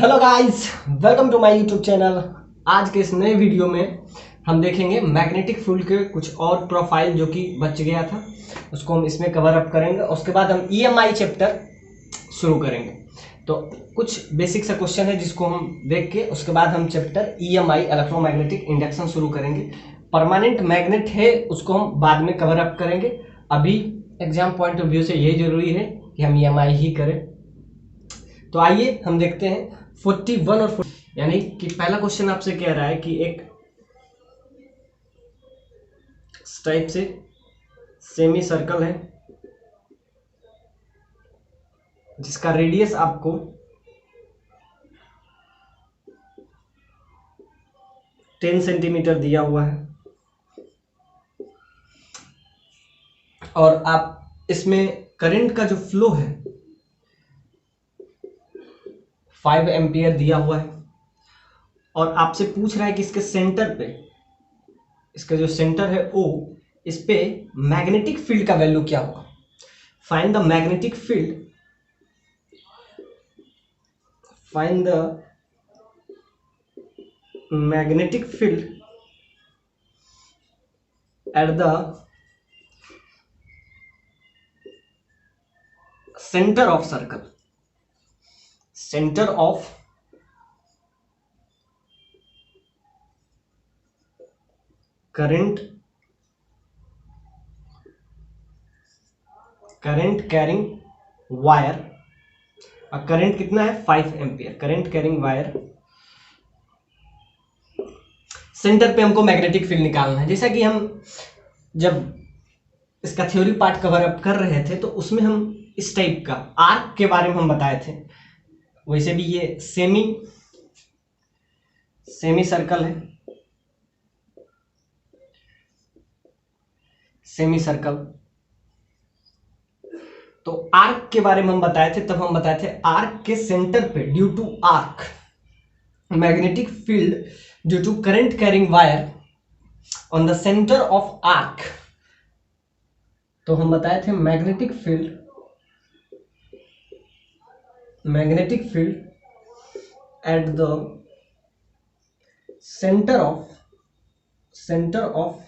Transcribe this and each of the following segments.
Hello guys, welcome to my YouTube channel. आज के इस नए वीडियो में हम देखेंगे मैग्नेटिक फील्ड के कुछ और प्रोफाइल जो कि बच गया था, उसको हम इसमें कवर अप करेंगे। उसके बाद हम ईएमआई चैप्टर शुरू करेंगे। तो कुछ बेसिक सा क्वेश्चन है जिसको हम देख के उसके बाद हम चैप्टर ईएमआई इलेक्ट्रोमैग्नेटिक इंडक्शन शुरू करेंगे। परमानेंट मैग्नेट है उसको हम बाद में कवर अप करेंगे। अभी एग्जाम पॉइंट ऑफ व्यू से यही जरूरी है कि हम ईएमआई ही करें। तो आइए हम देखते हैं 41 और 40, यानी कि पहला क्वेश्चन आपसे कह रहा है कि एक टाइप से सेमी सर्कल है जिसका रेडियस आपको 10 सेंटीमीटर दिया हुआ है और आप इसमें करंट का जो फ्लो है 5 एम्पियर दिया हुआ है और आपसे पूछ रहा है कि इसके सेंटर पे, इसका जो सेंटर है O, इस पे मैग्नेटिक फील्ड का वैल्यू क्या होगा। Find the magnetic field, find the magnetic field at the centre of circle, centre of current carrying wire. Current कितना है 5 ampere. Current carrying wire centre पे हमको मैग्नेटिक फील्ड निकालना है। जैसा कि हम जब इसका थ्योरी पार्ट कवर अप कर रहे थे तो उसमें हम इस टाइप का आर्क के बारे में हम बताए थे। वैसे भी ये सेमी सर्कल है, सेमी सर्कल। तो आर्क के बारे में हम बताए थे, तब हम बताए थे आर्क के सेंटर पे due to arc magnetic field due to current carrying wire on the centre of arc. तो हम बताए थे magnetic field at the centre of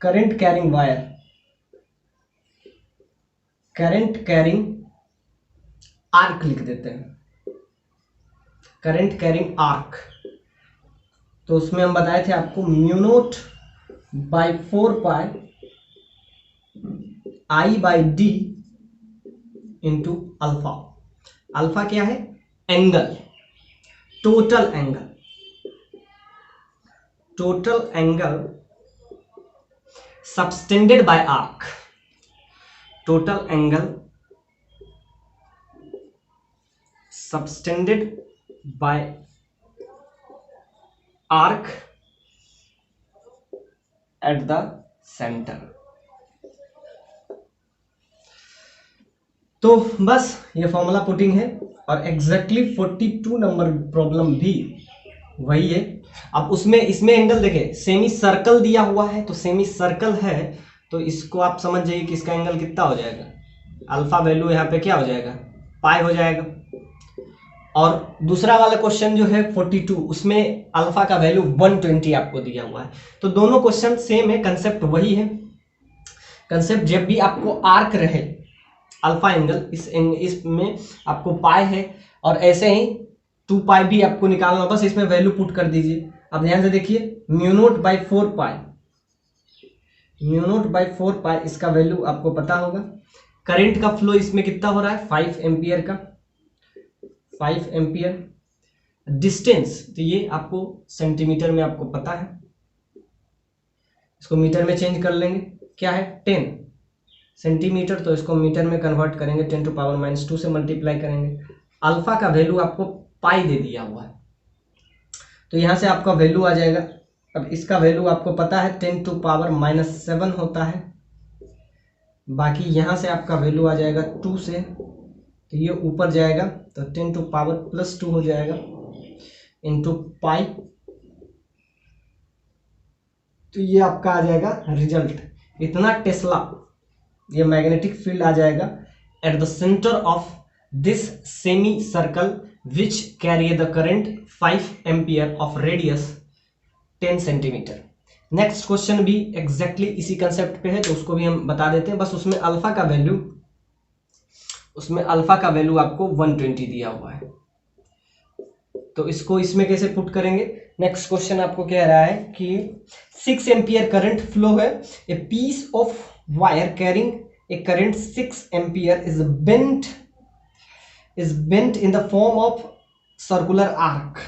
current carrying wire, current carrying arc लिख देते हैं, करंट कैरिंग आर्क। तो उसमें हम बताए थे आपको mu naught by 4 pi I by D into alpha. Alpha क्या है? Angle, total angle subtended bye arc, total angle subtended bye arc eight the centre. तो बस ये फॉर्मूला पुटिंग है और एग्जैक्टली 42 नंबर प्रॉब्लम भी वही है। अब उसमें इसमें एंगल देखें, सेमी सर्कल दिया हुआ है तो सेमी सर्कल है तो इसको आप समझ जाइए कि इसका एंगल कितना हो जाएगा। अल्फा वैल्यू यहाँ पे क्या हो जाएगा? पाई हो जाएगा। और दूसरा वाला क्वेश्चन जो है 42, उसमें अल्फा का वैल्यू 120 आपको दिया हुआ है। तो दोनों क्वेश्चन सेम है, कंसेप्ट वही है। कंसेप्ट जब भी आपको आर्क रहे अल्फा एंगल, इसमें आपको पाई है और ऐसे ही 2 पाई भी आपको निकालना, बस इसमें वैल्यू पुट कर दीजिए। अब ध्यान से देखिए, म्यू नॉट बाई 4 पाई, इसका वैल्यू आपको पता होगा। करंट का फ्लो इसमें कितना हो रहा है? 5 एम्पियर का, 5 एम्पियर। डिस्टेंस तो ये आपको सेंटीमीटर में आपको पता है, इसको मीटर में चेंज कर लेंगे। क्या है? 10 सेंटीमीटर, तो इसको मीटर में कन्वर्ट करेंगे, 10 टू पावर -2 से मल्टीप्लाई करेंगे। अल्फा का वैल्यू आपको पाई दे दिया हुआ है तो यहां से आपका वैल्यू आ जाएगा। अब इसका वैल्यू आपको पता है 10 टू पावर -7 होता है। बाकी यहां से आपका वैल्यू आ जाएगा 2 से, तो ये ऊपर जाएगा तो 10 टू पावर +2 हो जाएगा इंटू पाई। तो ये आपका आ जाएगा रिजल्ट, इतना टेस्ला ये मैग्नेटिक फील्ड आ जाएगा eight the centre of this semicircle which carry the current 5 ampere of radius 10 centimetre. Next question भी एग्जैक्टली इसी कंसेप्ट पे है, तो उसको भी हम बता देते हैं। बस उसमें अल्फा का वैल्यू आपको 120 दिया हुआ है, तो इसको इसमें कैसे पुट करेंगे। नेक्स्ट क्वेश्चन आपको कह रहा है कि 6 एम्पियर करंट फ्लो है, a piece of wire carrying a current 6 ampere is bent in the form of circular arc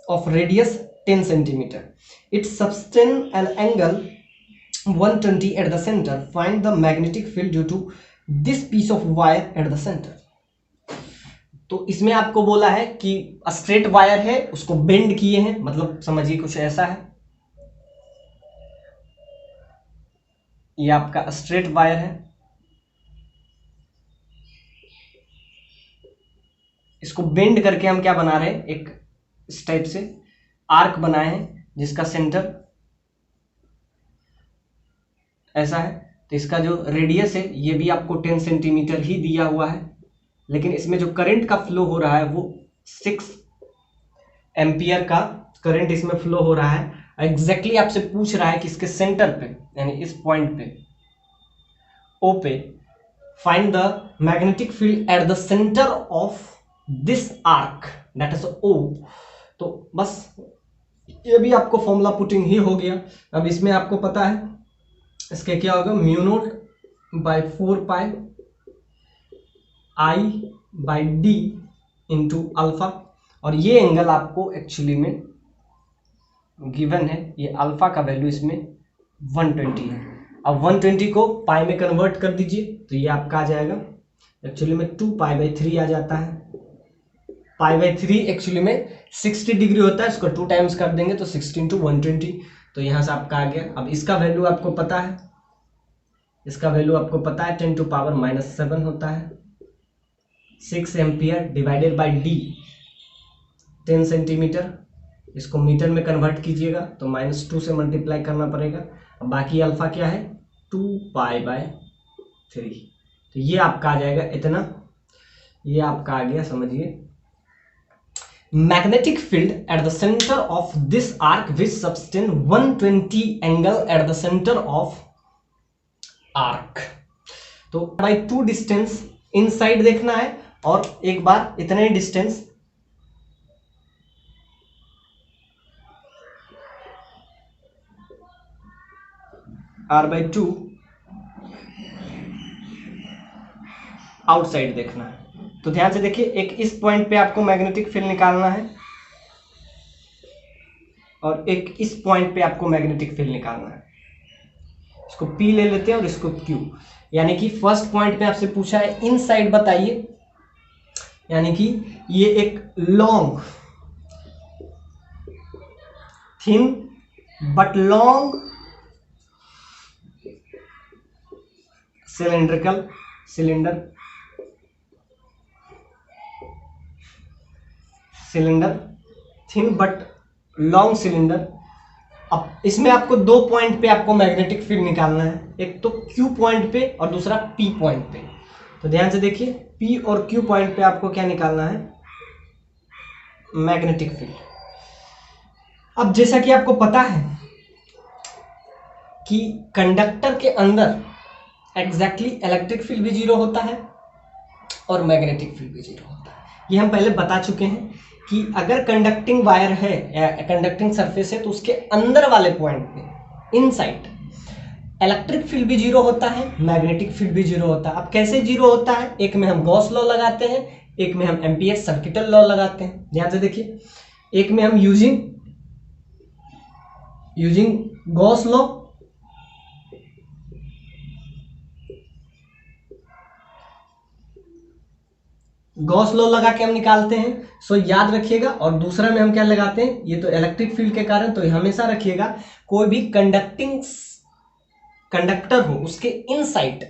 of radius 10 centimeter. It sustains an angle 120 at the center. Find the magnetic field due to this piece of wire at the center. तो इसमें आपको बोला है कि straight wire है, उसको bend किए हैं, मतलब समझिए कुछ ऐसा है। ये आपका स्ट्रेट वायर है, इसको बेंड करके हम क्या बना रहे हैं, एक इस टाइप से आर्क बनाए हैं जिसका सेंटर ऐसा है। तो इसका जो रेडियस है ये भी आपको 10 सेंटीमीटर ही दिया हुआ है, लेकिन इसमें जो करंट का फ्लो हो रहा है वो 6 एम्पियर का करंट इसमें फ्लो हो रहा है। एग्जैक्टली आपसे पूछ रहा है कि इसके सेंटर पे, यानी इस पॉइंट पे ओ पे, find the magnetic field at the centre of this arc that is O. तो बस ये भी आपको फॉर्मूला पुटिंग ही हो गया। अब इसमें आपको पता है इसके क्या होगा, mu naught by 4 pi I by D into alpha, और ये एंगल आपको एक्चुअली में गिवन है, ये अल्फा का वैल्यू इसमें 120 है। अब 120 को पाई में कन्वर्ट कर दीजिए तो ये आपका आ जाएगा एक्चुअली में 2 पाई बाई 3 आ जाता है। पाई बाई 3 एक्चुअली में 60 डिग्री होता है, इसको 2 टाइम्स कर देंगे तो 16 to 120, तो यहाँ से आपका आ गया। अब इसका वैल्यू आपको पता है, 10 to पावर -7 होता है। 6 ampere divided by D 10 centimetre, इसको मीटर में कन्वर्ट कीजिएगा तो -2 से मल्टीप्लाई करना पड़ेगा। अब बाकी अल्फा क्या है, 2 पाई बाय 3, तो ये आपका आ जाएगा इतना। ये आपका आ गया, समझिए, magnetic field at the center of this arc which sustain 120 angle at the center of arc। तो by 2 डिस्टेंस इनसाइड देखना है और एक बार इतने डिस्टेंस r/2 आउटसाइड देखना है। तो ध्यान से देखिए, एक इस पॉइंट पे आपको मैग्नेटिक फील्ड निकालना है और एक इस पॉइंट पे आपको मैग्नेटिक फील्ड निकालना है। इसको P ले लेते हैं और इसको Q, यानी कि फर्स्ट पॉइंट पे आपसे पूछा है इनसाइड बताइए, यानी कि ये एक long thin but long cylinder thin but long cylinder. अब इसमें आपको 2 पॉइंट पे आपको मैग्नेटिक फील्ड निकालना है, एक तो Q पॉइंट पे और दूसरा P पॉइंट पे। तो ध्यान से देखिए, P और Q पॉइंट पे आपको क्या निकालना है, मैग्नेटिक फील्ड। अब जैसा कि आपको पता है कि कंडक्टर के अंदर एग्जैक्टली इलेक्ट्रिक फील्ड भी 0 होता है और मैग्नेटिक फील्ड भी 0 होता है। ये हम पहले बता चुके हैं कि अगर कंडक्टिंग वायर है या कंडक्टिंग सरफेस है तो उसके अंदर वाले पॉइंट पे इनसाइड इलेक्ट्रिक फील्ड भी 0 होता है, मैग्नेटिक फील्ड भी 0 होता है। अब कैसे 0 होता है, एक में हम गॉस लॉ लगाते हैं, एक में हम एम्पियर सर्किटल लॉ लगाते हैं। ध्यान से देखिए, एक में हम using Gauss law, Gauss law लगा के हम निकालते हैं, सो याद रखिएगा। और दूसरा में हम क्या लगाते हैं, ये तो इलेक्ट्रिक फील्ड के कारण, तो हमेशा रखिएगा कोई भी कंडक्टर हो उसके इनसाइड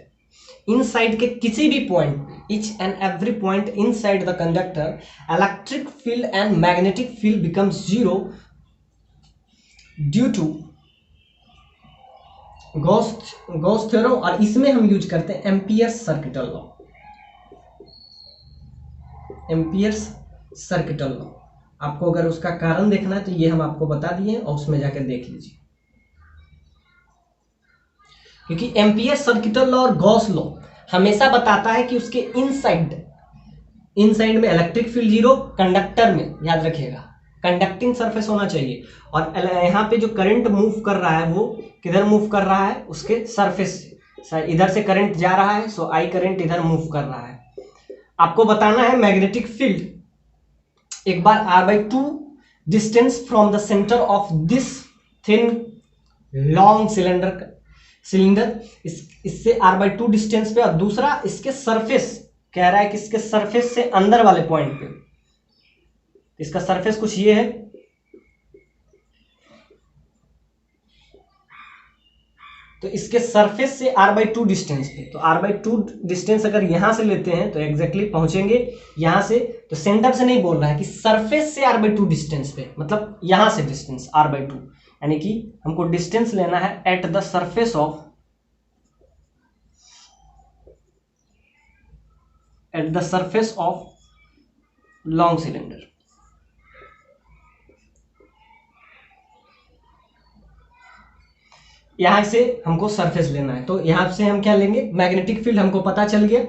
के किसी भी पॉइंट पे, each and every point inside the conductor, electric field and magnetic field becomes 0 due to Gauss theorem. और इसमें हम यूज करते हैं Ampere circuital law. Ampere's circuital law. आपको अगर उसका कारण देखना है तो ये हम आपको बता दिए और उसमें जाकर देख लीजिए, क्योंकि एम्पियर सर्किटल लॉ और गॉस लॉ हमेशा बताता है कि उसके इनसाइड में इलेक्ट्रिक फील्ड जीरो, कंडक्टर में याद रखिएगा कंडक्टिंग सरफेस होना चाहिए, और यहाँ पे जो करंट मूव कर रहा है वो किधर मूव कर रहा है, उसके सरफेस से। इधर से करंट जा रहा है, सो आई करंट इधर मूव कर रहा है। आपको बताना है मैग्नेटिक फील्ड, एक बार r/2 distance from the centre of this thin long cylinder इससे r/2 डिस्टेंस पे, और दूसरा इसके सरफेस, कह रहा है कि इसके सरफेस से अंदर वाले पॉइंट पे, इसका सरफेस कुछ ये है, तो इसके सरफेस से r/2 डिस्टेंस पे, तो r/2 डिस्टेंस अगर यहां से लेते हैं तो एग्जैक्टली पहुंचेंगे यहां से, तो सेंटर से नहीं बोल रहा है कि सरफेस से r/2 डिस्टेंस पे, मतलब यहां से डिस्टेंस r/2, यानी कि हमको डिस्टेंस लेना है at the surface of long cylinder. यहां से हमको सरफेस लेना है, तो यहां से हम क्या लेंगे, मैग्नेटिक फील्ड हमको पता चल गया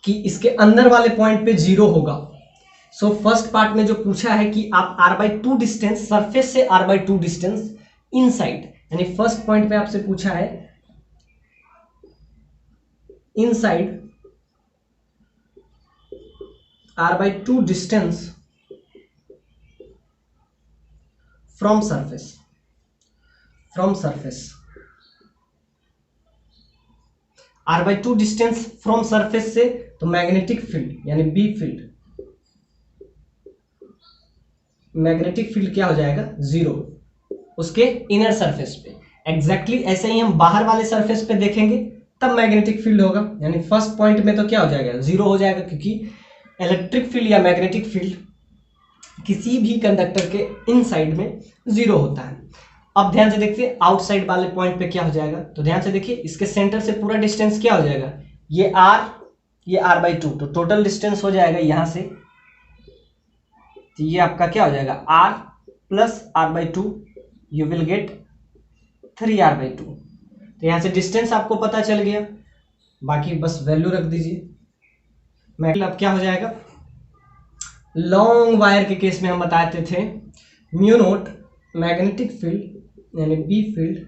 कि इसके अंदर वाले पॉइंट पे जीरो होगा। सो फर्स्ट पार्ट में जो पूछा है कि आप r/2 डिस्टेंस, सरफेस से r/2 डिस्टेंस इनसाइड, यानी फर्स्ट पॉइंट पे आपसे पूछा है inside r/2 distance from surface r/2 distance from surface से, तो मैग्नेटिक फील्ड यानी बी फील्ड, मैग्नेटिक फील्ड क्या हो जाएगा, जीरो उसके इनर सरफेस पे। एग्जैक्टली ऐसे ही हम बाहर वाले सरफेस पे देखेंगे तब मैग्नेटिक फील्ड होगा, यानी फर्स्ट पॉइंट में तो क्या हो जाएगा, जीरो हो जाएगा, क्योंकि इलेक्ट्रिक फील्ड या मैग्नेटिक फील्ड किसी भी कंडक्टर के इनसाइड में जीरो होता है। अब ध्यान से देखिए आउटसाइड वाले पॉइंट पे क्या हो जाएगा, तो ध्यान से देखिए इसके सेंटर से पूरा डिस्टेंस क्या हो जाएगा, ये r/2, तो टोटल डिस्टेंस हो जाएगा यहां से, तो ये आपका क्या हो जाएगा r plus r/2, you will gate 3r/2। तो यहां से डिस्टेंस आपको पता चल गया, बाकी बस वैल्यू रख दीजिए। अब क्या हो जाएगा, लॉन्ग वायर के केस में हम बताते थे म्यू नोट मैग्नेटिक फील्ड यानी B field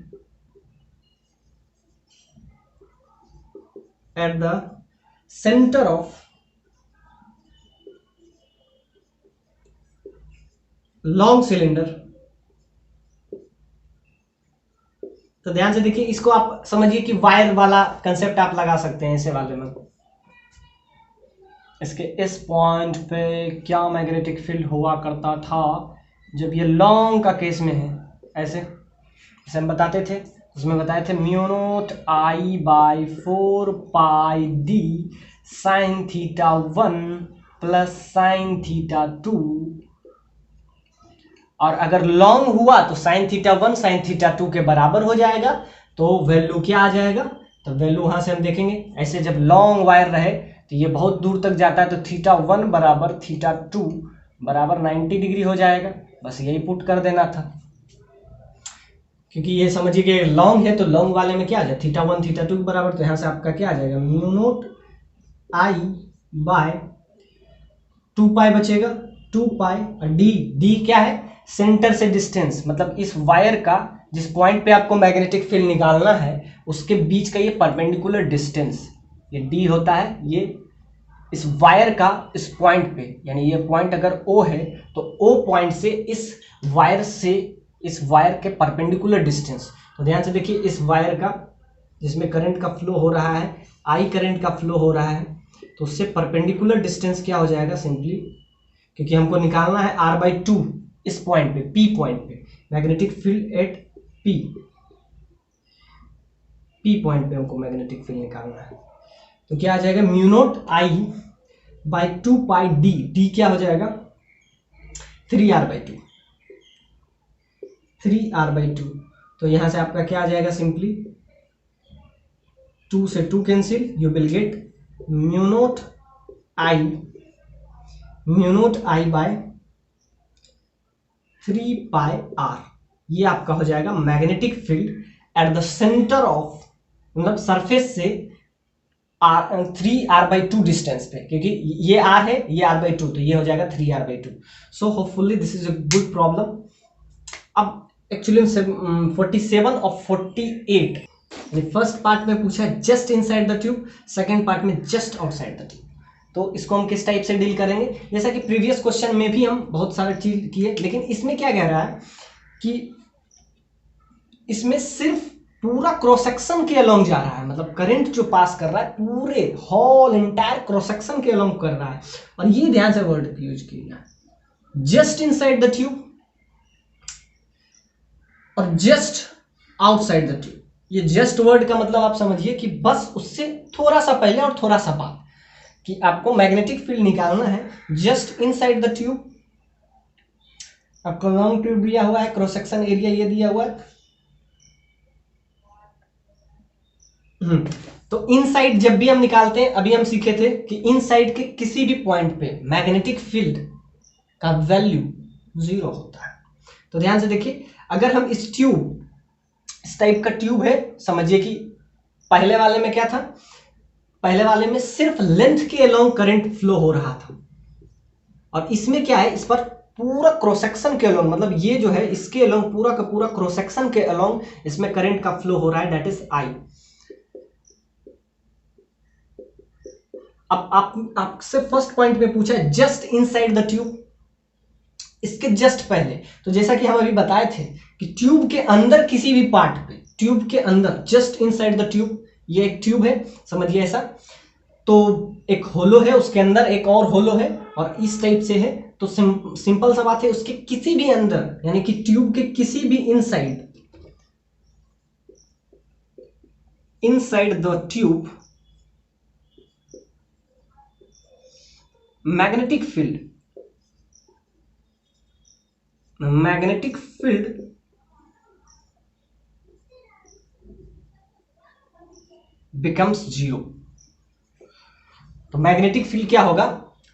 at the centre of long cylinder. तो ध्यान से देखिए, इसको आप समझिए कि वायर वाला कंसेप्ट आप लगा सकते हैं इसे वाले में। इसके इस पॉइंट पे क्या मैग्नेटिक फील्ड हुआ करता था जब ये लॉन्ग का केस में है, ऐसे जैसे हम बताते थे, उसमें बताए थे mu naught I/4πd sin θ1 plus sin θ2, और अगर लॉन्ग हुआ तो sin θ1 sin θ2 के बराबर हो जाएगा, तो वैल्यू क्या आ जाएगा, तो वैल्यू वहां से हम देखेंगे। ऐसे जब लॉन्ग वायर रहे तो ये बहुत दूर तक जाता है, तो θ1 बराबर θ2 बराबर 90 डिग्री हो जाएगा। बस यही पुट कर देना था, क्योंकि ये समझिए कि लॉन्ग है तो लॉन्ग वाले में क्या आ जाए, θ1 θ2 के बराबर, तो यहाँ से आपका क्या आ जाएगा म्यू नोट I/2π बचेगा, 2π, और डी क्या है, सेंटर से डिस्टेंस, मतलब इस वायर का जिस पॉइंट पे आपको मैग्नेटिक फील्ड निकालना है उसके बीच का ये परपेंडिकुलर डिस्टेंस, ये डी होता है, ये इस वायर का इस पॉइंट पे, यानी ये पॉइंट अगर ओ है तो ओ पॉइंट से इस वायर के परपेंडिकुलर डिस्टेंस। तो ध्यान से देखिए, इस वायर का जिसमें करंट का फ्लो हो रहा है, आई करंट का फ्लो हो रहा है, तो उससे परपेंडिकुलर डिस्टेंस क्या हो जाएगा, सिंपली क्योंकि हमको निकालना है r/2 इस पॉइंट पे, पी पॉइंट पे, magnetic field eight P point पे हमको मैग्नेटिक फील्ड निकालना है, तो क्या आ जाएगा म्यू नोट I/2πd, डी क्या हो जाएगा 3r/2, तो यहां से आपका क्या आ जाएगा, सिंपली 2 से 2 cancel, you will get mu naught I mu naught I by 3 pi R, ये आपका हो जाएगा magnetic field at the centre of, मतलब सरफेस से आर 3r/2 डिस्टेंस पे, क्योंकि ये r है, ये r/2, तो ये हो जाएगा 3r/2। So hopefully this is a good problem. अब एक्चुअली 47 और 48 फर्स्ट पार्ट में पूछा है just inside the tube, second part में जस्ट आउटसाइड द ट्यूब। तो इसको हम किस टाइप से डील करेंगे, जैसा कि प्रीवियस क्वेश्चन में भी हम बहुत सारा चीज किए, लेकिन इसमें क्या कह रहा है कि इसमें सिर्फ पूरा क्रॉस सेक्शन के अलोंग जा रहा है, मतलब करंट जो पास कर रहा है पूरे होल एंटायर क्रॉस सेक्शन के अलोंग कर रहा है। और ये ध्यान से वर्ड यूज किया, जस्ट इनसाइड द ट्यूब और जस्ट आउटसाइड द ट्यूब। ये जस्ट वर्ड का मतलब आप समझिए कि बस उससे थोड़ा सा पहले और थोड़ा सा बाद, कि आपको मैग्नेटिक फील्ड निकालना है जस्ट इनसाइड द ट्यूब। आपको लॉन्ग ट्यूब दिया हुआ है, क्रॉस सेक्शन एरिया ये दिया हुआ है। तो इनसाइड जब भी हम निकालते हैं, अभी हम सीखे थे कि इनसाइड के किसी भी पॉइंट पे मैग्नेटिक फील्ड का वैल्यू 0 होता है। तो ध्यान से देखिए, अगर हम इस ट्यूब, इस टाइप का ट्यूब है, समझिए कि पहले वाले में क्या था, पहले वाले में सिर्फ लेंथ के अलोंग करंट फ्लो हो रहा था, और इसमें क्या है, इस पर पूरा क्रॉस सेक्शन के अलोंग, मतलब ये जो है इसके अलोंग पूरा का पूरा क्रॉस सेक्शन के अलोंग इसमें करंट का फ्लो हो रहा है, दैट इज आई। अब आपसे फर्स्ट पॉइंट में पूछा है जस्ट इनसाइड द ट्यूब, इसके जस्ट पहले, तो जैसा कि हम अभी बताए थे कि ट्यूब के अंदर किसी भी पार्ट पे, ट्यूब के अंदर जस्ट इनसाइड द ट्यूब, ये एक ट्यूब है समझिए ऐसा, तो एक होलो है, उसके अंदर एक और होलो है और इस टाइप से है। तो सिंपल सा बात है, उसके किसी भी अंदर, यानी कि ट्यूब के किसी भी inside the tube magnetic field becomes 0। तो मैग्नेटिक फील्ड क्या होगा,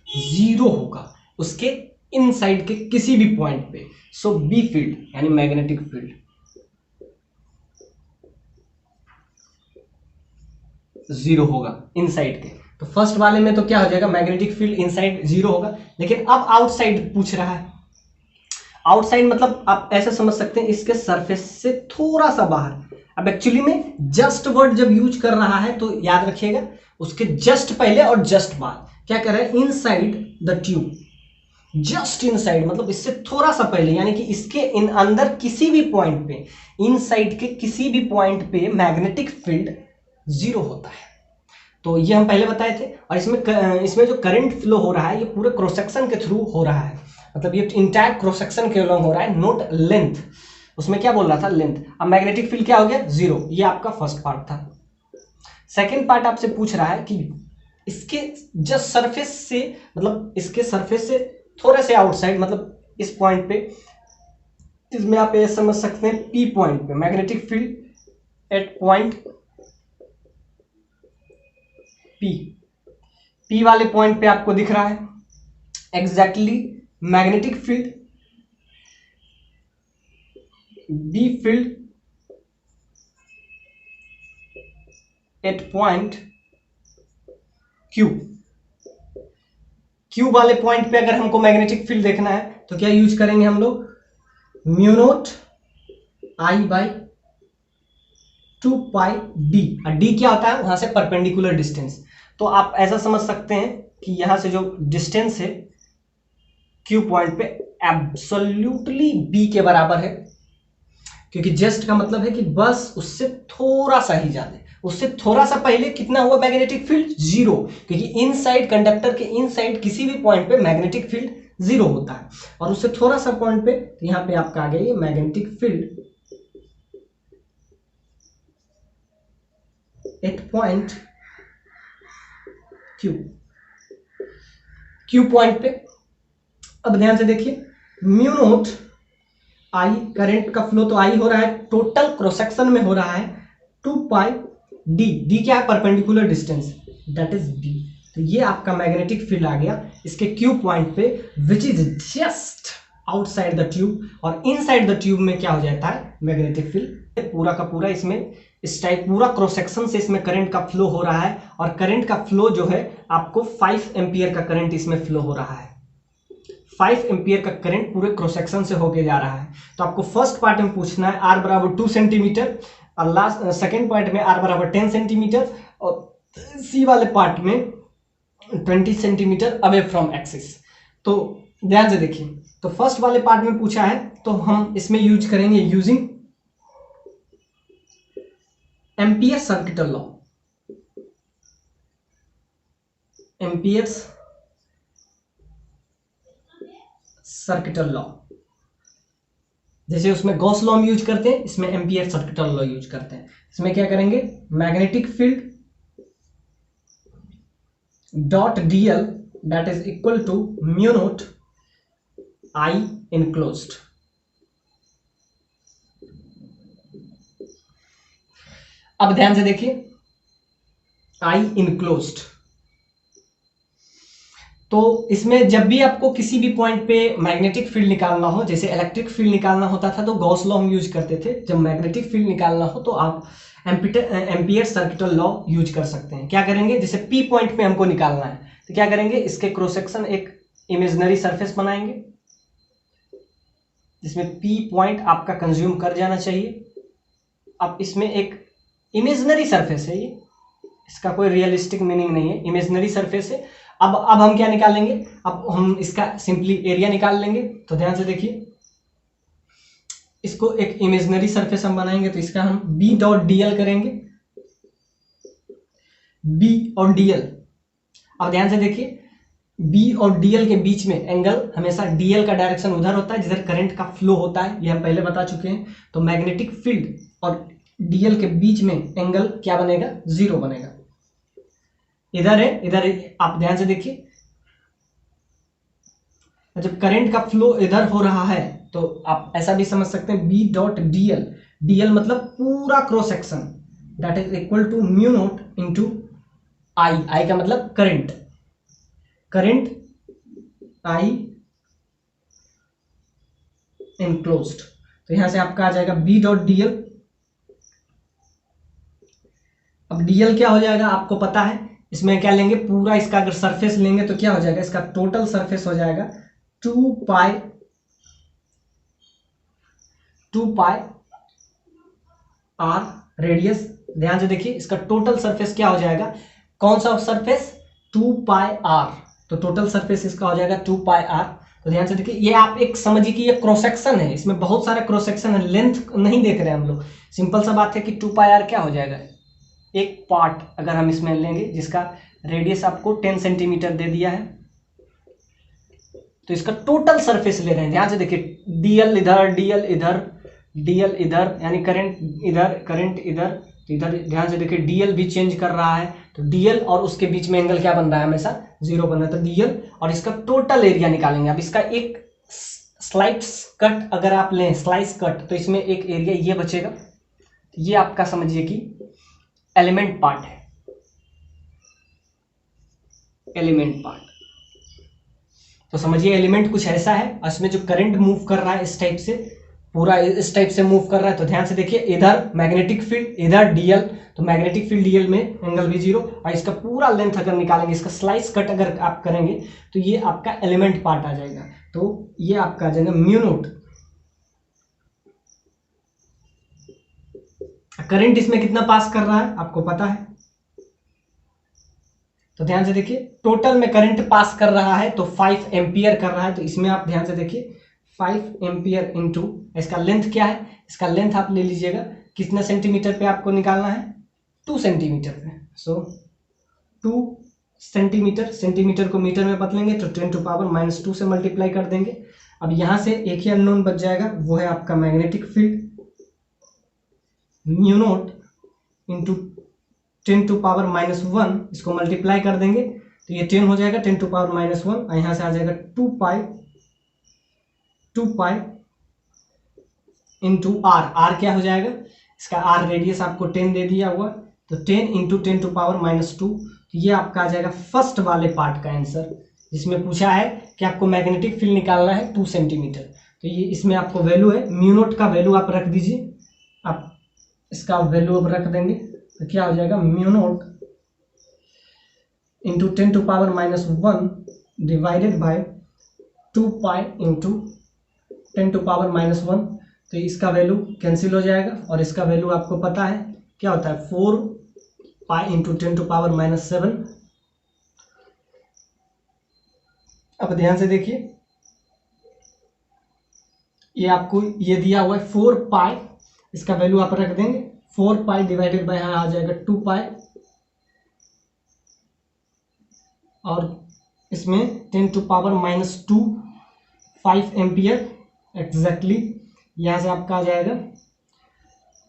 0 होगा उसके इनसाइड के किसी भी पॉइंट पे। सो बी फील्ड यानी मैग्नेटिक फील्ड 0 होगा इनसाइड के। तो फर्स्ट वाले में तो क्या हो जाएगा, मैग्नेटिक फील्ड इनसाइड 0 होगा, लेकिन अब आउटसाइड पूछ रहा है। आउटसाइड मतलब आप ऐसा समझ सकते हैं, इसके सरफेस से थोड़ा सा बाहर। अब एक्चुअली में जस्ट वर्ड जब यूज कर रहा है तो याद रखिएगा, उसके जस्ट पहले और जस्ट बाद क्या कर रहा है, inside the tube, just inside मतलब इससे थोड़ा सा पहले, यानी कि इसके अंदर किसी भी पॉइंट पे, इनसाइड के किसी भी पॉइंट पे मैग्नेटिक फील्ड 0 होता है। तो ये हम पहले बताए थे। और इसमें जो करंट फ्लो हो रहा है ये पूरे क्रॉस सेक्शन के थ्रू हो रहा है, मतलब ये इंटायर क्रॉस सेक्शन के अलोंग हो रहा है, नोट लेंथ। उसमें क्या बोल रहा था, लेंथ। अब मैग्नेटिक फील्ड क्या हो गया, 0। ये आपका फर्स्ट पार्ट था। सेकेंड पार्ट आपसे पूछ रहा है कि इसके जस्ट सरफेस से, मतलब इसके सरफेस से थोड़े से आउटसाइड, मतलब इस पॉइंट पे, इसमें आप ये समझ सकते हैं पी पॉइंट पे magnetic field at point P वाले पॉइंट पे आपको दिख रहा है exactly magnetic field, B field at point Q वाले पॉइंट पे अगर हमको मैग्नेटिक फील्ड देखना है तो क्या यूज करेंगे हम लोग, mu naught I by 2 pi D. D क्या होता है, वहां से परपेंडिकुलर डिस्टेंस। तो आप ऐसा समझ सकते हैं कि यहां से जो डिस्टेंस है क्यू पॉइंट पे एब्सोल्युटली बी के बराबर है, क्योंकि जस्ट का मतलब है कि बस उससे थोड़ा सा ही ज्यादा, उससे थोड़ा सा पहले कितना हुआ मैग्नेटिक फील्ड, 0, क्योंकि इनसाइड कंडक्टर के इनसाइड किसी भी पॉइंट पे मैग्नेटिक फील्ड 0 होता है। और उससे थोड़ा सा पॉइंट पे, तो यहां पे आपका आ गया ये magnetic field at point Q point पे। अब ध्यान से देखिए, म्यू नॉट आई, करंट का फ्लो तो आई हो रहा है, टोटल क्रॉस सेक्शन में हो रहा है 2 पाई डी। डी क्या है, perpendicular distance, that is D. तो ये आपका मैग्नेटिक फील्ड आ गया इसके क्यू पॉइंट पे, which is just outside the tube, और इनसाइड द ट्यूब में क्या हो जाता है मैग्नेटिक फील्ड। पूरा का पूरा इसमें इस टाइप पूरा क्रॉस सेक्शन से इसमें करंट का फ्लो हो रहा है, और करंट का फ्लो जो है आपको 5 एम्पियर का करंट इसमें फ्लो हो रहा है। 5 एम्पियर का करंट पूरे क्रॉस सेक्शन से होके जा रहा है। तो आपको फर्स्ट पार्ट में पूछना है आर बराबर 2 सेंटीमीटर, और लास्ट सेकेंड पार्ट में आर बराबर 10 सेंटीमीटर, और सी वाले पार्ट में 20 सेंटीमीटर अवे फ्रॉम एक्सिस। तो ध्यान से देखिए, तो फर्स्ट वाले पार्ट में पूछा है तो हम इसमें यूज करेंगे using ampere circuital law. Ampere's circuital law, जैसे उसमें गॉस लॉ हम यूज करते हैं, इसमें एम्पियर सर्किटल लॉ यूज करते हैं। इसमें क्या करेंगे, magnetic field dot dl that is equal to mu naught I enclosed. अब ध्यान से देखिए, आई इनक्लोज्ड, तो इसमें जब भी आपको किसी भी पॉइंट पे मैग्नेटिक फील्ड निकालना हो, जैसे इलेक्ट्रिक फील्ड निकालना होता था तो गॉस लॉ हम यूज करते थे, जब मैग्नेटिक फील्ड निकालना हो तो आप एम्पियर सर्किटल लॉ यूज कर सकते हैं। क्या करेंगे, जैसे पी पॉइंट पे हमको निकालना है तो क्या करेंगे, इसके क्रॉस सेक्शन एक इमेजिनरी सरफेस बनाएंगे जिसमें पी पॉइंट आपका कंज्यूम कर जाना चाहिए। अब इसमें एक इमेजिनरी सरफेस है, ये इसका कोई रियलिस्टिक मीनिंग नहीं है, इमेजिनरी सरफेस है। अब हम क्या निकालेंगे, अब हम इसका सिंपली एरिया निकाल लेंगे। तो ध्यान से देखिए, इसको एक इमेजिनरी सरफेस हम बनाएंगे तो इसका हम बी डॉट डीएल करेंगे, बी और डीएल। अब ध्यान से देखिए, बी और डीएल के बीच में एंगल हमेशा डीएल का डायरेक्शन उधर होता है जिधर करंट का फ्लो होता है, ये हम पहले बता चुके हैं। तो मैग्नेटिक फील्ड और डीएल के बीच में एंगल क्या बनेगा, 0 बनेगा। इधर है, इधर आप ध्यान से देखिए, जब करंट का फ्लो इधर हो रहा है तो आप ऐसा भी समझ सकते हैं बी डॉट डीएल, डीएल मतलब पूरा cross section, that is equal to mu naught into I, I का मतलब करंट, करंट आई इनक्लोज्ड। तो यहां से आपका आ जाएगा बी डॉट डीएल। अब डीएल क्या हो जाएगा आपको पता है, इसमें क्या लेंगे, पूरा इसका अगर सरफेस लेंगे तो क्या हो जाएगा, इसका टोटल सरफेस हो जाएगा 2 पाई आर रेडियस। ध्यान से देखिए, इसका टोटल सरफेस क्या हो जाएगा, कौन सा सरफेस, 2 पाई आर, तो टोटल सरफेस इसका हो जाएगा 2 पाई आर। तो ध्यान से देखिए, ये आप एक समझिए कि ये क्रॉस सेक्शन है, इसमें बहुत सारा क्रॉस सेक्शन है, लेंथ नहीं देख रहे हैं हम लोग। सिंपल सा बात है कि 2 पाई आर क्या हो जाएगा, एक पार्ट अगर हम इसमें लेंगे जिसका रेडियस आपको 10 सेंटीमीटर दे दिया है, तो इसका टोटल सरफेस ले रहे हैं। ध्यान से देखिए, डीएल इधर, डीएल इधर, डीएल इधर, यानी करंट इधर, करंट इधर, तो इधर ध्यान से देखिए डीएल भी चेंज कर रहा है, तो डीएल और उसके बीच में एंगल क्या बन रहा है, हमेशा 0 बन रहा है। तो डीएल और इसका टोटल एरिया निकालेंगे। अब इसका एक स्लाइस कट अगर आप लें, स्लाइस कट, तो इसमें एक एरिया ये बचेगा, ये आपका समझिए कि एलिमेंट पार्ट है, एलिमेंट पार्ट। तो समझिए एलिमेंट कुछ ऐसा है, इसमें जो करंट मूव कर रहा है इस टाइप से, पूरा इस टाइप से मूव कर रहा है। तो ध्यान से देखिए, इधर मैग्नेटिक फील्ड, इधर डीएल, तो मैग्नेटिक फील्ड डीएल में एंगल भी 0, और इसका पूरा लेंथ अगर निकालेंगे, इसका स्लाइस कट अगर आप करेंगे तो ये आपका एलिमेंट पार्ट आ जाएगा। तो ये आपका आ जाएगा म्यू नोट, करंट इसमें कितना पास कर रहा है आपको पता है, तो ध्यान से देखिए, टोटल में करंट पास कर रहा है तो 5 एम्पियर कर रहा है। तो इसमें आप ध्यान से देखिए 5 एम्पियर इंटू, इसका लेंथ क्या है, इसका लेंथ आप ले लीजिएगा, कितना सेंटीमीटर पे आपको निकालना है, 2 सेंटीमीटर पे। सो 2 सेंटीमीटर, सेंटीमीटर को मीटर में बदलेंगे तो 10⁻⁻2 से मल्टीप्लाई कर देंगे। अब यहां से एक ही अननोन बच जाएगा, वो है आपका magnetic field, mu naught into 10⁻⁻1, इसको मल्टीप्लाई कर देंगे तो ये 10 हो जाएगा, 10⁻⁻1, और यहां से आ जाएगा 2 पाई इंटू आर, आर क्या हो जाएगा, इसका आर रेडियस आपको 10 दे दिया हुआ, तो 10 इंटू 10⁻⁻2, तो ये आपका आ जाएगा फर्स्ट वाले पार्ट का आंसर, जिसमें पूछा है कि आपको मैग्नेटिक फील्ड निकालना है 2 सेंटीमीटर। तो ये इसमें आपको वैल्यू है, म्यू नॉट का वैल्यू आप रख दीजिए, आप इसका वैल्यू अब रख देंगे तो क्या हो जाएगा, mu naught into 10⁻⁻1 divided by 2 pi into 10⁻⁻1। तो इसका वैल्यू कैंसिल हो जाएगा और इसका वैल्यू आपको पता है क्या होता है, 4 पाई इंटू 10⁻⁻7। अब ध्यान से देखिए, ये आपको ये दिया हुआ है 4 पाई, इसका वैल्यू आप रख देंगे, 4 पाई डिवाइडेड बाय यहाँ आ जाएगा 2 पाई, और इसमें 10⁻⁻2 5 एम्पियर एग्जैक्टली। यहाँ से आपका आ जाएगा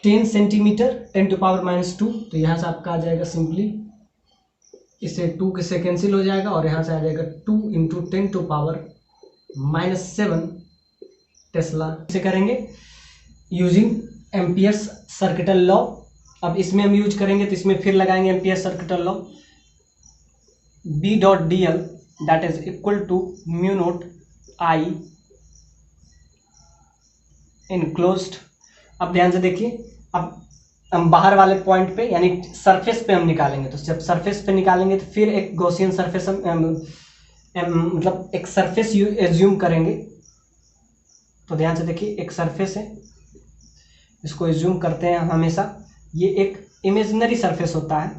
10 सेंटीमीटर 10⁻⁻2। तो यहाँ से आपका आ जाएगा सिंपली, इससे 2 से कैंसिल हो जाएगा और यहाँ से आ जाएगा 2 इंटू 10⁻⁻7 टेस्ला। इसे करेंगे यूजिंग एम्पियर्स सर्किटल लॉ। अब इसमें हम यूज करेंगे तो इसमें फिर लगाएंगे Ampere circuital law, B dot dl that is equal to mu naught I enclosed. अब ध्यान से देखिए, अब हम बाहर वाले पॉइंट पे यानी सरफेस पे हम निकालेंगे, तो जब सरफेस पे निकालेंगे तो फिर एक गॉसियन सरफेस मतलब एक सरफेस एज्यूम करेंगे। तो ध्यान से देखिए, एक सरफेस है, इसको एज्यूम करते हैं हमेशा, ये एक इमेजिनरी सरफेस होता है।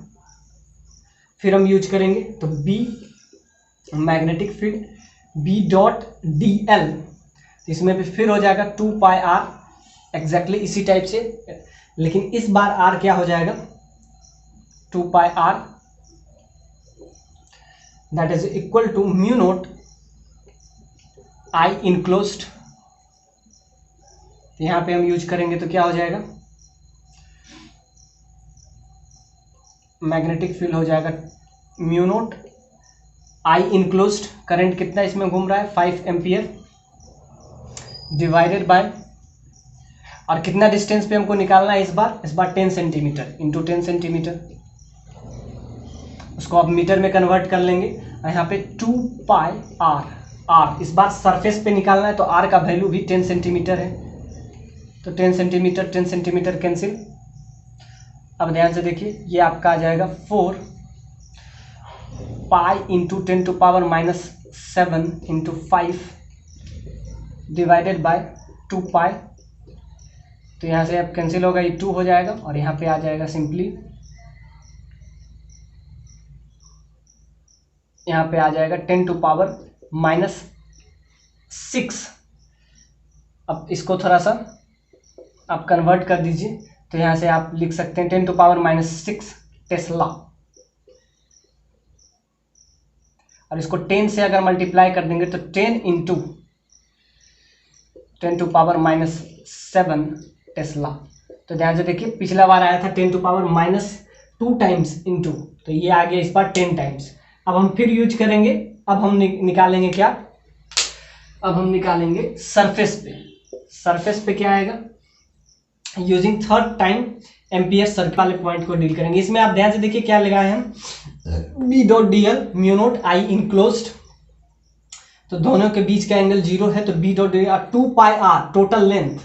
फिर हम यूज करेंगे तो B magnetic field B dot dl, इसमें भी फिर हो जाएगा 2 पाई r एग्जैक्टली इसी टाइप से, लेकिन इस बार r क्या हो जाएगा, 2 pi r that is equal to mu naught I enclosed. यहाँ पे हम यूज करेंगे तो क्या हो जाएगा, मैग्नेटिक फील्ड हो जाएगा mu naught I enclosed, current कितना इसमें घूम रहा है 5 एम्पियर डिवाइडेड बाय, और कितना डिस्टेंस पे हमको निकालना है इस बार 10 सेंटीमीटर इंटू 10 सेंटीमीटर, उसको आप मीटर में कन्वर्ट कर लेंगे। यहाँ पे 2 पाई r इस बार सरफेस पे निकालना है तो r का वैल्यू भी 10 सेंटीमीटर है, तो 10 सेंटीमीटर कैंसिल। अब ध्यान से देखिए, ये आपका आ जाएगा 4 pi into 10⁻⁻7 into 5 divided by 2 पाई। तो यहाँ से अब कैंसिल होगा, ये 2 हो जाएगा और यहाँ पे आ जाएगा सिंपली, यहाँ पे आ जाएगा 10⁻⁻6। अब इसको थोड़ा सा आप कन्वर्ट कर दीजिए, तो यहाँ से आप लिख सकते हैं 10⁻⁻6 टेस्ला, और इसको 10 से अगर मल्टीप्लाई कर देंगे तो 10 इंटू 10⁻⁻7 टेस्ला। तो ध्यान से देखिए, पिछला बार आया था 10⁻⁻2 टाइम्स इंटू, तो ये आ गया इस बार 10 टाइम्स। अब हम फिर यूज करेंगे, अब हम निकालेंगे क्या, अब हम निकालेंगे सरफेस पे क्या आएगा, using third time ampere circle वाले पॉइंट को डील करेंगे। इसमें आप ध्यान से देखिए क्या लगाए हम, B dot dl mu naught I enclosed, तो दोनों के बीच का एंगल 0 है, तो B dot dl 2 pi r total length.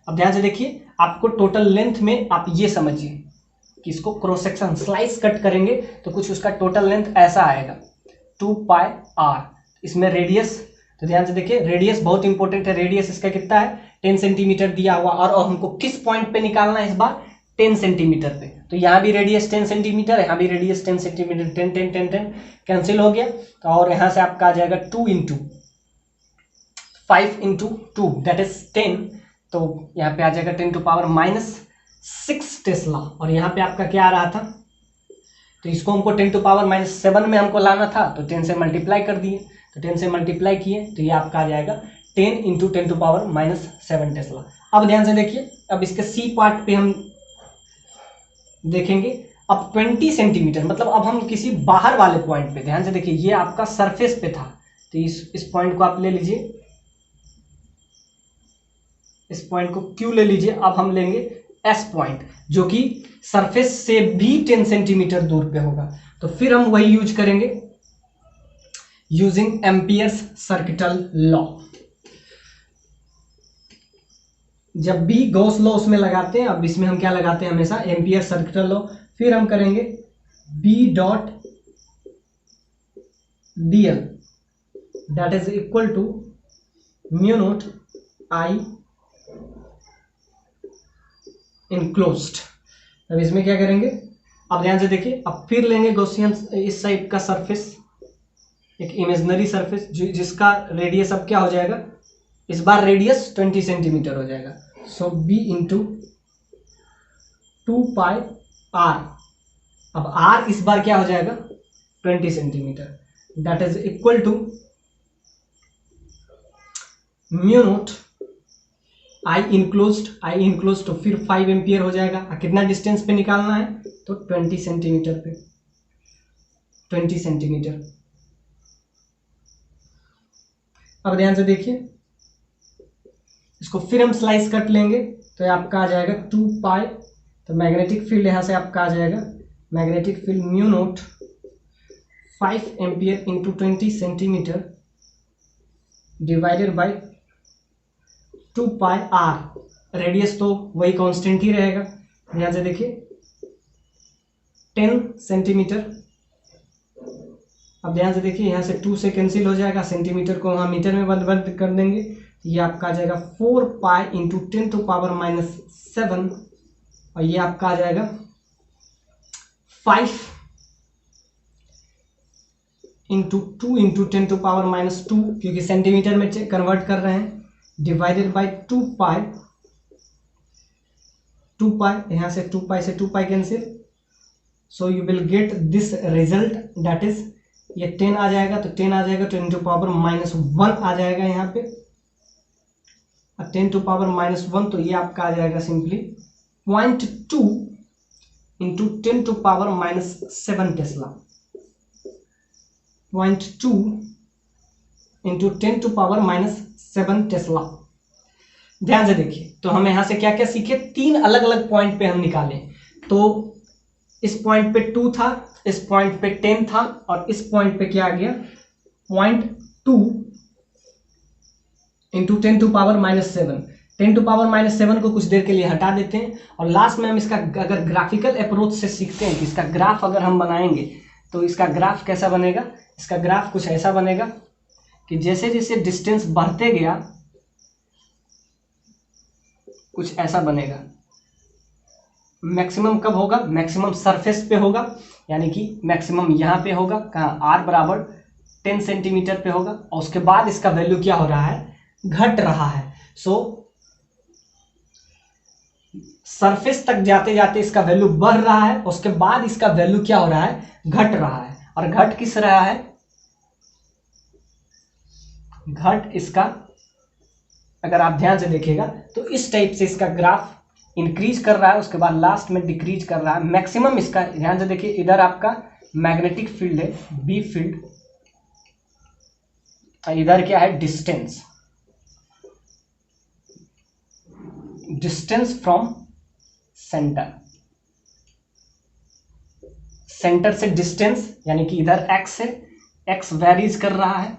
अब ध्यान से देखिए, आपको टोटल लेंथ में आप ये समझिए कि इसको क्रॉस सेक्शन स्लाइस कट करेंगे तो कुछ उसका टोटल लेंथ ऐसा आएगा 2 पाई r। इसमें रेडियस, तो ध्यान से देखिए, रेडियस बहुत इंपॉर्टेंट है, रेडियस इसका कितना है 10 सेंटीमीटर दिया हुआ, और हमको किस पॉइंट पे निकालना है इस बार 10 सेंटीमीटर पे, तो यहाँ भी रेडियस 10 सेंटीमीटर, यहाँ भी रेडियस 10 सेंटीमीटर, 10 10 10 10 कैंसिल हो गया। तो और यहाँ से आपका आ जाएगा 2 इंटू 5 इंटू 2 दैट इज 10, तो यहाँ पे आ जाएगा 10⁻⁻6 टेस्ला, और यहाँ पे आपका क्या आ रहा था, तो इसको हमको 10⁻⁻7 में हमको लाना था, तो 10 से मल्टीप्लाई कर दिए, तो 10 से मल्टीप्लाई किए तो ये आपका आ जाएगा 10 इंटू 10⁻⁻7 टेस्ला। अब ध्यान से देखिए, अब इसके सी पार्ट पे हम देखेंगे, अब 20 सेंटीमीटर मतलब अब हम किसी बाहर वाले पॉइंट पे, ध्यान से देखिए, ये आपका सरफेस पे था, तो इस पॉइंट को आप ले लीजिए, इस पॉइंट को Q ले लीजिए। अब हम लेंगे S पॉइंट, जो कि सरफेस से भी 10 सेंटीमीटर दूर पे होगा, तो फिर हम वही यूज करेंगे यूजिंग एम्पियर्स सर्किटल लॉ। जब भी गॉस लॉ उसमें लगाते हैं, अब इसमें हम क्या लगाते हैं हमेशा एम्पियर सर्किटल लॉ। फिर हम करेंगे B dot dl that is equal to mu naught I enclosed. अब इसमें क्या करेंगे, अब ध्यान से देखिए, अब फिर लेंगे गॉसियन इस टाइप का सरफेस, एक इमेजिनरी सरफेस जिसका रेडियस अब क्या हो जाएगा, इस बार रेडियस 20 सेंटीमीटर हो जाएगा। So b into 2 pi r, अब r इस बार क्या हो जाएगा 20 centimetre, that is equal to mu naught I enclosed तो फिर 5 एम्पियर हो जाएगा। कितना डिस्टेंस पे निकालना है, तो 20 सेंटीमीटर पे, 20 सेंटीमीटर। अब ध्यान से देखिए, इसको फिर हम स्लाइस कट लेंगे तो ये आपका आ जाएगा 2 पाई, तो मैग्नेटिक फील्ड यहां से आपका आ जाएगा, magnetic field mu naught 5 ampere into 20 centimetre divided by 2 pi r, radius तो वही कांस्टेंट ही रहेगा। ध्यान से देखिए 10 सेंटीमीटर। अब ध्यान से देखिए यहाँ से 2 से कैंसिल हो जाएगा, सेंटीमीटर को वहाँ मीटर में बंद कर देंगे, ये आपका आ जाएगा 4 पाई इंटू 10 टू पावर -7, और ये आपका आ जाएगा 5 इंटू 2 इंटू 10 टू पावर -2, क्योंकि सेंटीमीटर में कन्वर्ट कर रहे हैं, डिवाइडेड बाई 2 पाई, यहाँ से 2 pi cancel, so you will get this result, that is ये 10 आ जाएगा, तो 10 आ जाएगा, 10 टू पावर -1 आ जाएगा यहाँ पे, 10 टू पावर -1, तो ये आपका आ जाएगा simply 0.2 into 10 to power -7 tesla, 0.2 into 10 to power -7 tesla. ध्यान से देखिए, तो हम यहां से क्या क्या सीखे, 3 अलग अलग पॉइंट पे हम निकाले। तो इस पॉइंट पे 2 था, इस पॉइंट पे 10 था, और इस पॉइंट पे क्या आ गया 0.2 into 10 to power -7। 10 to power -7 को कुछ देर के लिए हटा देते हैं, और लास्ट में हम इसका अगर ग्राफिकल अप्रोच से सीखते हैं कि इसका ग्राफ अगर हम बनाएंगे तो इसका ग्राफ कैसा बनेगा, इसका ग्राफ कुछ ऐसा बनेगा कि जैसे जैसे डिस्टेंस बढ़ते गया कुछ ऐसा बनेगा। मैक्सिमम कब होगा, मैक्सिमम सरफेस पे होगा, यानी कि मैक्सिमम यहाँ पे होगा, कहाँ r बराबर 10 सेंटीमीटर पे होगा, और उसके बाद इसका वैल्यू क्या हो रहा है, घट रहा है। सो सरफेस तक जाते जाते इसका वैल्यू बढ़ रहा है, उसके बाद इसका वैल्यू क्या हो रहा है, घट रहा है। और घट किस रहा है, घट इसका अगर आप ध्यान से देखिएगा तो इस टाइप से इसका ग्राफ इंक्रीज कर रहा है, उसके बाद लास्ट में डिक्रीज कर रहा है। मैक्सिमम इसका ध्यान से देखिए, इधर आपका मैग्नेटिक फील्ड है बी फील्ड, इधर क्या है distance, distance from centre, centre से डिस्टेंस, यानी कि इधर x से x वेरीज कर रहा है,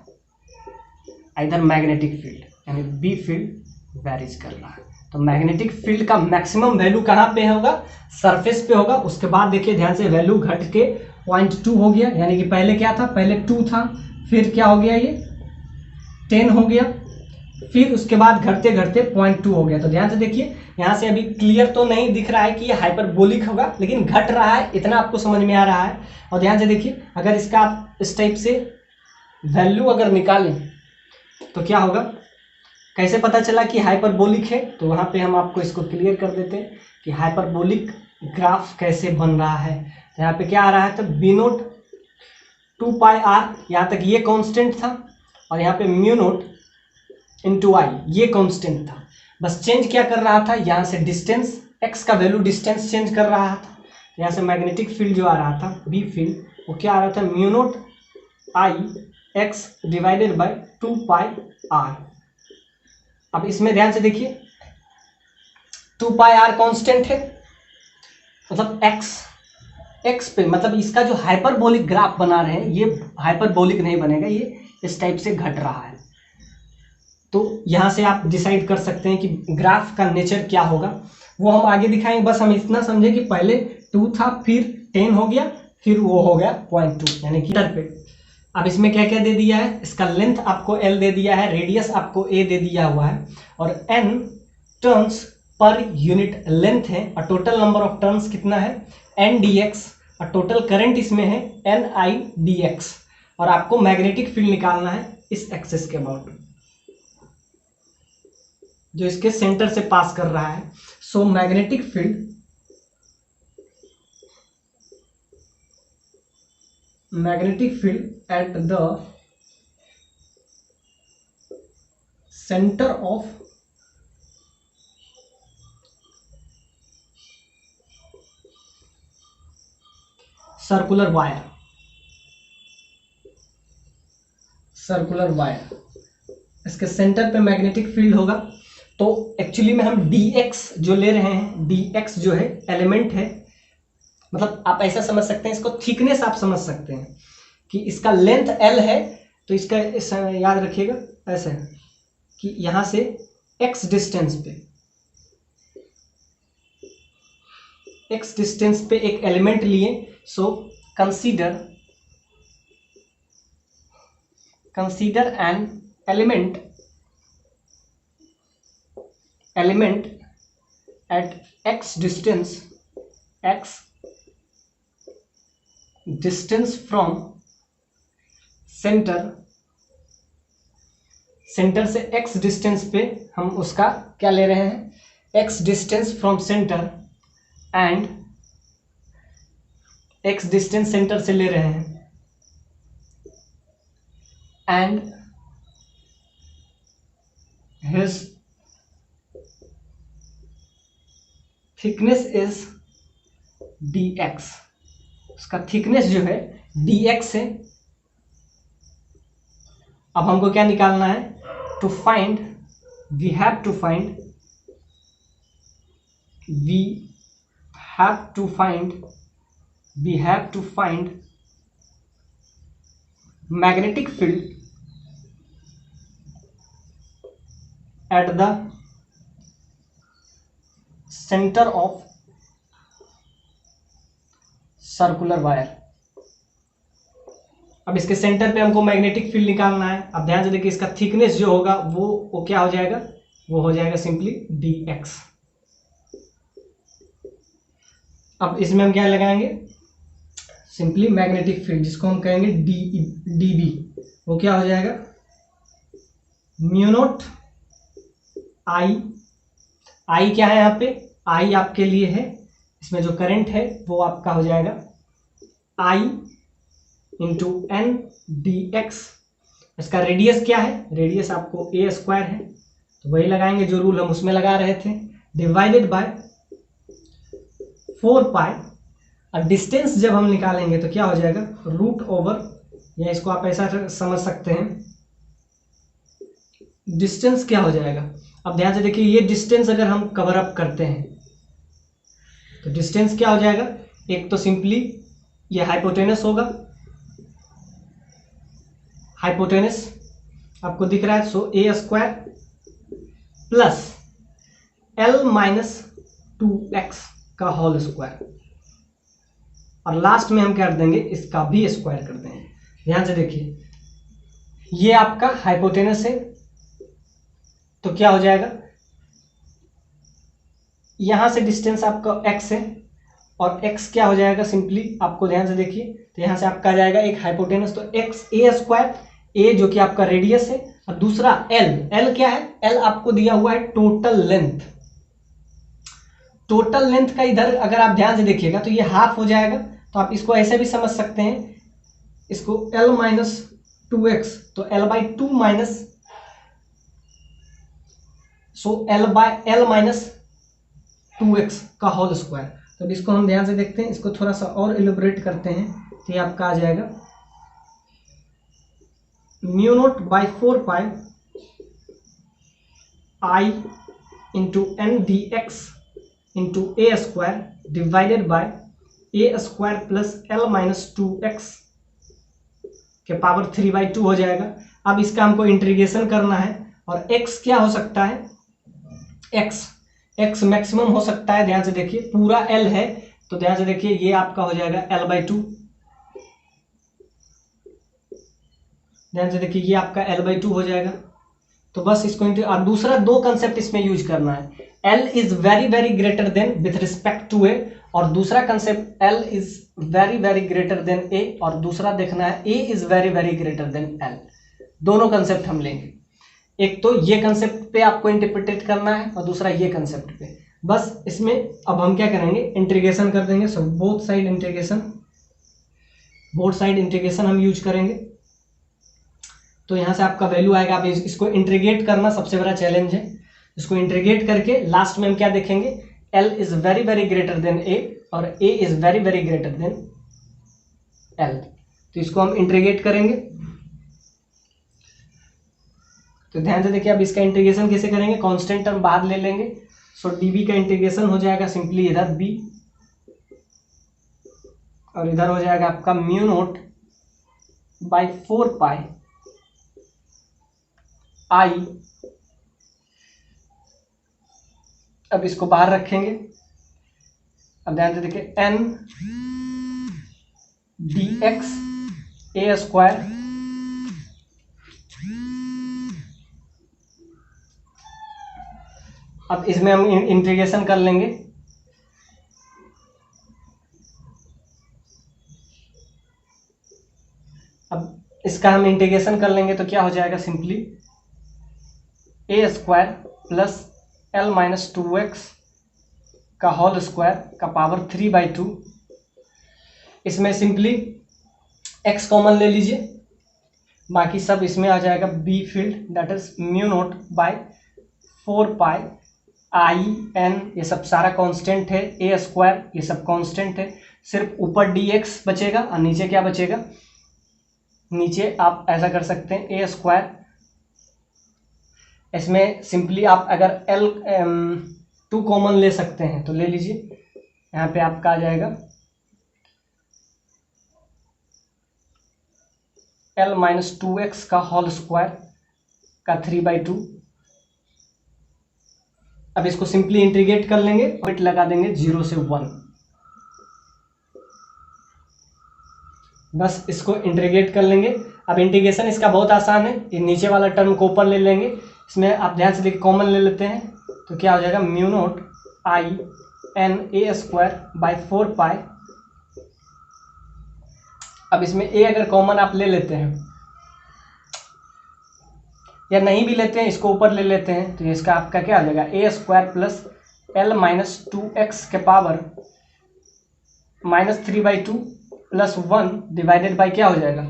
इधर मैग्नेटिक फील्ड यानी बी फील्ड वेरीज कर रहा है। तो मैग्नेटिक फील्ड का मैक्सिमम वैल्यू कहाँ पे होगा, सरफेस पे होगा। उसके बाद देखिए ध्यान से वैल्यू घट के 0.2 हो गया, यानी कि पहले क्या था, पहले 2 था, फिर क्या हो गया ये 10 हो गया, फिर उसके बाद घटते घटते 0.2 हो गया। तो ध्यान से देखिए, यहाँ से अभी क्लियर तो नहीं दिख रहा है कि ये हाइपरबोलिक होगा, लेकिन घट रहा है, इतना आपको समझ में आ रहा है। और ध्यान से देखिए, अगर इसका आप इस टाइप से वैल्यू अगर निकालें तो क्या होगा, कैसे पता चला कि हाइपरबोलिक है, तो वहाँ पे हम आपको इसको क्लियर कर देते हैं कि हाइपरबोलिक ग्राफ कैसे बन रहा है। तो यहाँ पे क्या आ रहा है, तो बी नोट 2 पाई आर, यहाँ तक ये कांस्टेंट था, और यहाँ पे म्यू नोट इंटू आई ये कांस्टेंट था। बस चेंज क्या कर रहा था, यहाँ से डिस्टेंस, एक्स का वैल्यू डिस्टेंस चेंज कर रहा था। यहाँ से मैग्नेटिक फील्ड जो आ रहा था बी फील्ड, वो क्या आ रहा था, mu naught I x divided by 2 pi R. अब इसमें ध्यान से देखिए, 2 पाई आर कांस्टेंट है, मतलब x एक्स पे, मतलब इसका जो हाइपरबोलिक ग्राफ बना रहे हैं ये हाइपरबोलिक नहीं बनेगा, ये इस टाइप से घट रहा है। तो यहाँ से आप डिसाइड कर सकते हैं कि ग्राफ का नेचर क्या होगा, वो हम आगे दिखाएंगे। बस हम इतना समझे कि पहले 2 था, फिर 10 हो गया, फिर वो हो गया 0.2 यानी कि पे। अब इसमें क्या क्या दे दिया है, इसका लेंथ आपको L दे दिया है, रेडियस आपको A दे दिया हुआ है, और N turns per unit length है, और टोटल नंबर ऑफ टर्न्स कितना है N dx, और टोटल करंट इसमें है Ni dx, और आपको मैग्नेटिक फील्ड निकालना है इस एक्सिस के अबाउट जो इसके सेंटर से पास कर रहा है। So magnetic field at the centre of circular wire, इसके सेंटर पे मैग्नेटिक फील्ड होगा। तो एक्चुअली में हम dx जो ले रहे हैं, dx जो है एलिमेंट है, मतलब आप ऐसा समझ सकते हैं, इसको थिकनेस आप समझ सकते हैं कि इसका लेंथ L है, तो इसका याद रखिएगा ऐसे कि यहां से x डिस्टेंस पे एक एलिमेंट लिए। So consider an element at x distance from centre से x डिस्टेंस पे हम उसका क्या ले रहे हैं, x डिस्टेंस from centre, and x distance centre से ले रहे हैं, and his thickness is dx, उसका थिकनेस जो है dx है। अब हमको क्या निकालना है, we have to find magnetic field at the centre of circular wire. अब इसके सेंटर पे हमको मैग्नेटिक फील्ड निकालना है। अब ध्यान से देखिए, इसका थिकनेस जो होगा वो क्या हो जाएगा, वो हो जाएगा सिंपली dx। अब इसमें हम क्या लगाएंगे, सिंपली मैग्नेटिक फील्ड जिसको हम कहेंगे dB, वो क्या हो जाएगा म्यू नॉट I क्या है यहाँ पे, I आपके लिए है, इसमें जो करंट है वो आपका हो जाएगा I इंटू एन dx। इसका रेडियस क्या है, रेडियस आपको a स्क्वायर है, तो वही लगाएंगे जो रूल हम उसमें लगा रहे थे, डिवाइडेड बाय 4 पाई। और डिस्टेंस जब हम निकालेंगे तो क्या हो जाएगा रूट ओवर, या इसको आप ऐसा समझ सकते हैं, डिस्टेंस क्या हो जाएगा। अब ध्यान से देखिए, ये डिस्टेंस अगर हम कवर अप करते हैं तो डिस्टेंस क्या हो जाएगा, एक तो सिंपली ये हाइपोटेनस होगा, हाइपोटेनस आपको दिख रहा है, सो a square plus L minus 2x का होल स्क्वायर, और लास्ट में हम क्या कर देंगे, इसका भी स्क्वायर कर देंगे। ध्यान से देखिए, ये आपका हाइपोटेनस है, तो क्या हो जाएगा, यहां से डिस्टेंस आपका x है, और x क्या हो जाएगा सिंपली, आपको ध्यान से देखिए, तो यहां से आपका आ जाएगा एक हाइपोटेनस, तो x a स्क्वायर, a जो कि आपका रेडियस है, और दूसरा l क्या है, l आपको दिया हुआ है टोटल लेंथ। टोटल लेंथ का इधर अगर आप ध्यान से देखिएगा तो ये हाफ हो जाएगा, तो आप इसको ऐसे भी समझ सकते हैं, इसको l माइनस 2x, तो l by 2 minus, so l minus 2x का होल स्क्वायर। तो इसको हम ध्यान से देखते हैं, इसको थोड़ा सा और इलेबोरेट करते हैं, तो ये आपका आ जाएगा mu naught by 4 pi I into n d x into a square divided by a square plus l minus 2x के पावर 3/2 हो जाएगा। अब इसका हमको इंटीग्रेशन करना है और x क्या हो सकता है, x मैक्सिमम हो सकता है, ध्यान से देखिए पूरा l है तो ध्यान से देखिए ये आपका हो जाएगा l/2, ध्यान से देखिए ये आपका l/2 हो जाएगा। तो बस इसको और दूसरा दो कंसेप्ट इसमें यूज करना है, l is very very greater than with respect to a, और दूसरा concept l is very very greater than a, और दूसरा देखना है a is very very greater than l। दोनों कंसेप्ट हम लेंगे, एक तो ये कंसेप्ट पे आपको इंटरप्रिटेट करना है और दूसरा ये कंसेप्ट पे। बस इसमें अब हम क्या करेंगे, इंटीग्रेशन कर देंगे। सो बोथ साइड इंटीग्रेशन हम यूज करेंगे। तो यहाँ से आपका वैल्यू आएगा, आप इसको इंटीग्रेट करना सबसे बड़ा चैलेंज है। इसको इंटीग्रेट करके लास्ट में हम क्या देखेंगे, L is very very greater than A और A is very very greater than L। तो इसको हम इंटीग्रेट करेंगे। तो ध्यान से देखिए अब इसका इंटीग्रेशन कैसे करेंगे, कांस्टेंट टर्म बाहर ले लेंगे। सो dB का इंटीग्रेशन हो जाएगा सिंपली इधर b और इधर हो जाएगा आपका mu naught by 4 pi I। अब इसको बाहर रखेंगे। अब ध्यान से देखिए n dx a स्क्वायर अब इसमें हम इंटीग्रेशन कर लेंगे। अब इसका हम इंटीग्रेशन कर लेंगे तो क्या हो जाएगा, simply a square plus l minus 2x का होल स्क्वायर का पावर 3/2। इसमें सिंपली x कॉमन ले लीजिए, बाकी सब इसमें आ जाएगा b field, that is mu naught by 4 pi I n, ये सब सारा कांस्टेंट है, a स्क्वायर ये सब कांस्टेंट है, सिर्फ ऊपर dx बचेगा और नीचे क्या बचेगा, नीचे आप ऐसा कर सकते हैं a स्क्वायर। इसमें सिंपली आप अगर L2 कॉमन ले सकते हैं तो ले लीजिए, यहाँ पे आपका आ जाएगा L माइनस 2x का होल स्क्वायर का 3/2। अब इसको सिंपली इंटीग्रेट कर लेंगे, लिमिट लगा देंगे 0 से 1। बस इसको इंटीग्रेट कर लेंगे। अब इंटीग्रेशन इसका बहुत आसान है, ये नीचे वाला टर्म को ऊपर ले लेंगे, इसमें आप ध्यान से देखिए कॉमन ले लेते हैं तो क्या हो जाएगा, mu naught I n a square by 4 पाई। अब इसमें a अगर कॉमन आप ले लेते हैं या नहीं भी लेते हैं, इसको ऊपर ले लेते हैं तो इसका आपका क्या हो जाएगा, a square plus l minus 2x के power minus 3/2 plus 1 divided by क्या हो जाएगा,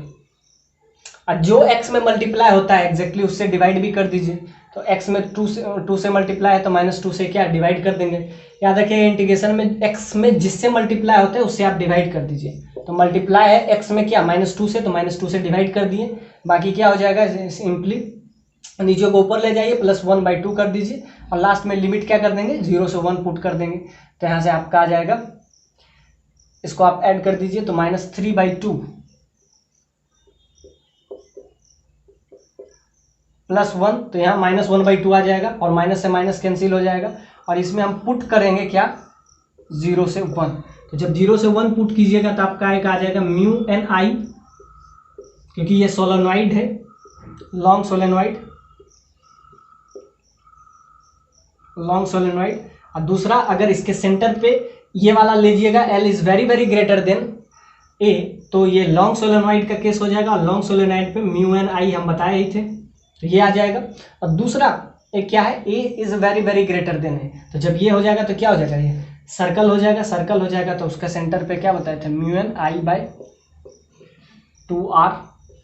और जो x में मल्टीप्लाई होता है एग्जैक्टली उससे डिवाइड भी कर दीजिए। तो x में 2 से मल्टीप्लाई है तो माइनस 2 से क्या डिवाइड कर देंगे। याद रखिए इंटीग्रेशन में x में जिससे मल्टीप्लाई होता है उससे आप डिवाइड कर दीजिए। तो मल्टीप्लाई है x में क्या, -2 से, तो -2 से डिवाइड कर दिए, बाकी क्या हो जाएगा, सिंपली नीचे को ऊपर ले जाइए प्लस 1/2 कर दीजिए और लास्ट में लिमिट क्या कर देंगे, 0 से 1 पुट कर देंगे। तो यहाँ से आपका आ जाएगा, इसको आप ऐड कर दीजिए तो -3/2 प्लस 1, तो यहाँ -1/2 आ जाएगा और माइनस से माइनस कैंसिल हो जाएगा। और इसमें हम पुट करेंगे क्या, 0 से 1। तो जब 0 से 1 पुट कीजिएगा तो आपका एक आ जाएगा म्यू एन आई, क्योंकि ये सोलेनॉइड है, लॉन्ग सोलेनॉइड। और दूसरा अगर इसके सेंटर पे ये वाला लीजिएगा, L is very very greater than A, तो ये लॉन्ग सोलेनॉइड का केस हो जाएगा। और लॉन्ग सोलेनॉइड पे म्यू एन आई हम बताए ही थे, तो ये आ जाएगा। और दूसरा एक क्या है, A is very very greater then है, तो जब ये हो जाएगा तो क्या हो जाएगा, ये सर्कल हो जाएगा, तो उसका सेंटर पे क्या बताए थे, mu N I by 2r।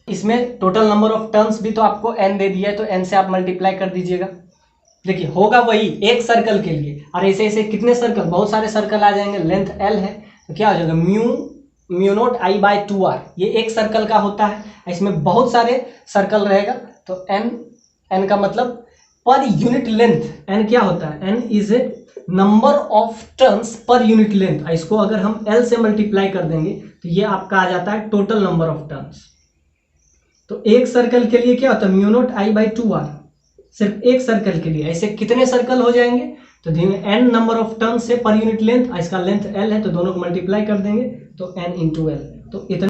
इसमें टोटल नंबर ऑफ टर्न्स भी तो आपको n दे दिया है, तो n से आप मल्टीप्लाई कर दीजिएगा। देखिए होगा वही एक सर्कल के लिए, और ऐसे ऐसे कितने सर्कल, बहुत सारे सर्कल आ जाएंगे, लेंथ l है तो क्या हो जाएगा, mu naught I by 2r। ये एक सर्कल का होता है, इसमें बहुत सारे सर्कल रहेगा तो n का मतलब पर यूनिट लेंथ, एन क्या होता है, n is a number of turns per unit length. इसको अगर हम एल से मल्टीप्लाई कर देंगे तो ये आपका आ जाता है टोटल नंबर ऑफ टर्न्स। तो एक सर्कल के लिए क्या होता है, mu naught I by 2r, सिर्फ एक सर्कल के लिए। ऐसे कितने सर्कल हो जाएंगे, तो एन नंबर ऑफ टर्न्स से पर यूनिट लेंथ, इसका लेंथ एल है तो दोनों को मल्टीप्लाई कर देंगे तो एन इंटू एल, तो इतना